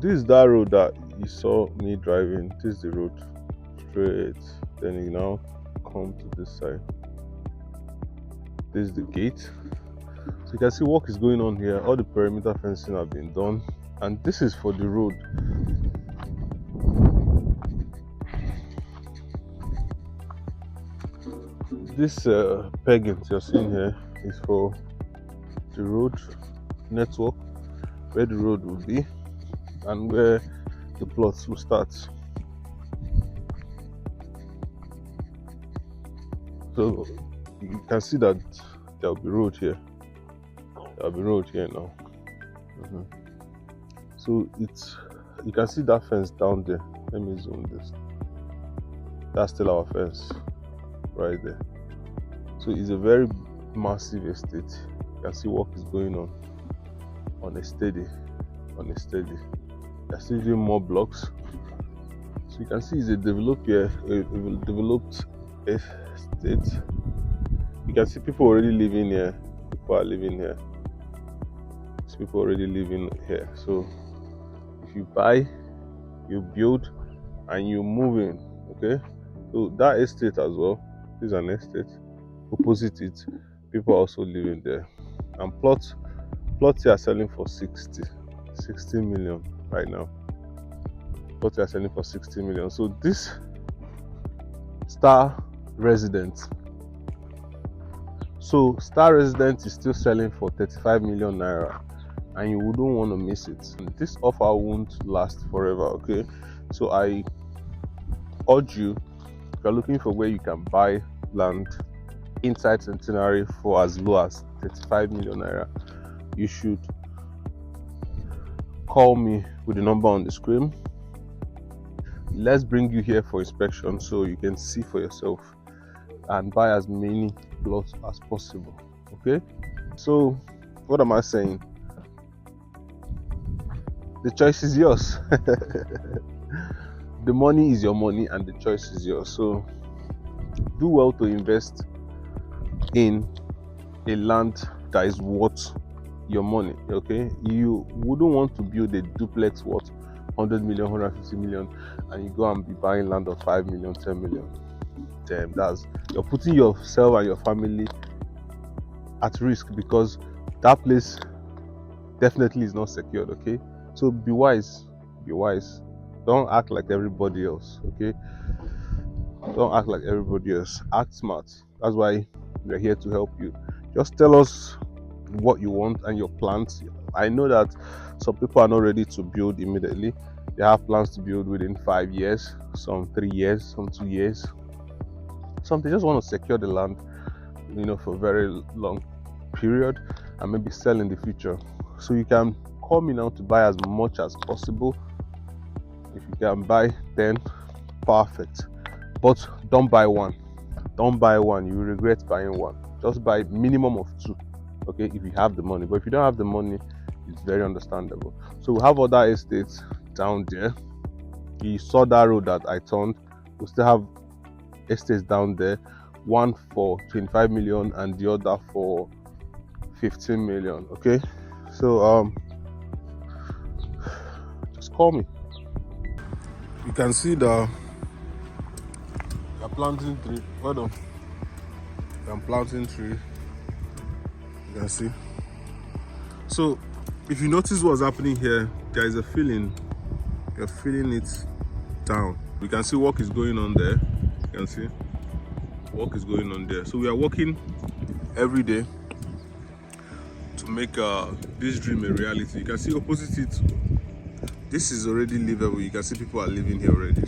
this is that road that you saw me driving. This is the road straight. Then you now come to this side. This is the gate. So you can see work is going on here. All the perimeter fencing have been done, and this is for the road. This pegging you're seeing here is for the road network, where the road will be and where the plots will start. So you can see that there will be road here. There will be road here now. So you can see that fence down there. Let me zoom this. That's still our fence right there. So it's a very massive estate. You can see work is going on a steady. They're still doing more blocks. So you can see it's a developed estate. You can see people already living here. People are living here. There's people already living here. So if you buy, you build, and you move in, okay? So that estate as well, this is an estate. Opposite it, people are also living there. And plots here are selling for 60 million right now. Plots here are selling for 60 million. So this Star Residence. So Star Residence is still selling for 35 million naira, and you wouldn't want to miss it. And this offer won't last forever, okay? So I urge you, if you're looking for where you can buy land inside Centenary for as low as 35 million naira, you should call me with the number on the screen. Let's bring you here for inspection so you can see for yourself and buy as many plots as possible, okay? So what am I saying? The choice is yours. The money is your money and the choice is yours. So do well to invest in a land that is worth your money, okay? You wouldn't want to build a duplex worth 100 million, 150 million, and you go and be buying land of 5 million, 10 million. Damn, you're putting yourself and your family at risk, because that place definitely is not secured, okay? So be wise. Don't act like everybody else, okay? Don't act like everybody else. Act smart. That's why we're here to help you. Just tell us what you want and your plans. I know that some people are not ready to build immediately. They have plans to build within 5 years, some 3 years, some 2 years. Some they just want to secure the land, for a very long period, and maybe sell in the future. So you can call me now to buy as much as possible. If you can buy 10, perfect. But don't buy one. Don't buy one. You will regret buying one. Just buy minimum of 2, okay, if you have the money. But if you don't have the money, it's very understandable. So we have other estates down there. You saw that road that I turned. We still have estates down there, one for 25 million and the other for 15 million, okay? So just call me. You can see the planting tree. Hold on. I'm planting tree. You can see. So if you notice what's happening here, there is a feeling. You're feeling it down. You can see work is going on there. You can see work is going on there. So we are working every day to make this dream a reality. You can see opposite it, this is already livable. You can see people are living here already.